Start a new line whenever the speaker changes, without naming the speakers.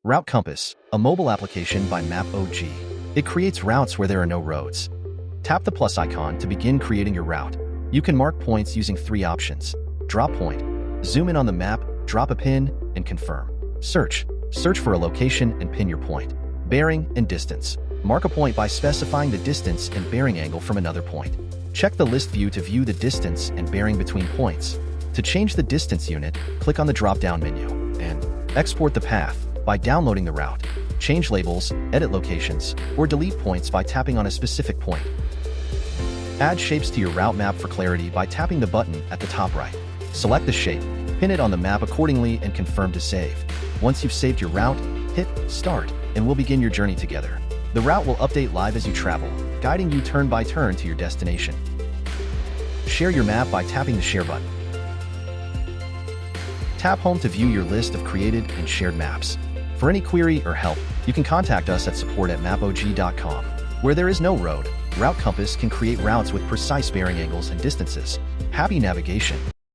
Route Compass, a mobile application by MAPOG. It creates routes where there are no roads. Tap the plus icon to begin creating your route. You can mark points using 3 options. Drop point. Zoom in on the map, drop a pin, and confirm. Search. Search for a location and pin your point. Bearing and distance. Mark a point by specifying the distance and bearing angle from another point. Check the list view to view the distance and bearing between points. To change the distance unit, click on the drop-down menu and export the path by downloading the route. Change labels, edit locations, or delete points by tapping on a specific point. Add shapes to your route map for clarity by tapping the button at the top right. Select the shape, pin it on the map accordingly, and confirm to save. Once you've saved your route, hit Start, and we'll begin your journey together. The route will update live as you travel, guiding you turn by turn to your destination. Share your map by tapping the Share button. Tap Home to view your list of created and shared maps. For any query or help, you can contact us at support@mapog.com. Where there is no road, Route Compass can create routes with precise bearing angles and distances. Happy navigation!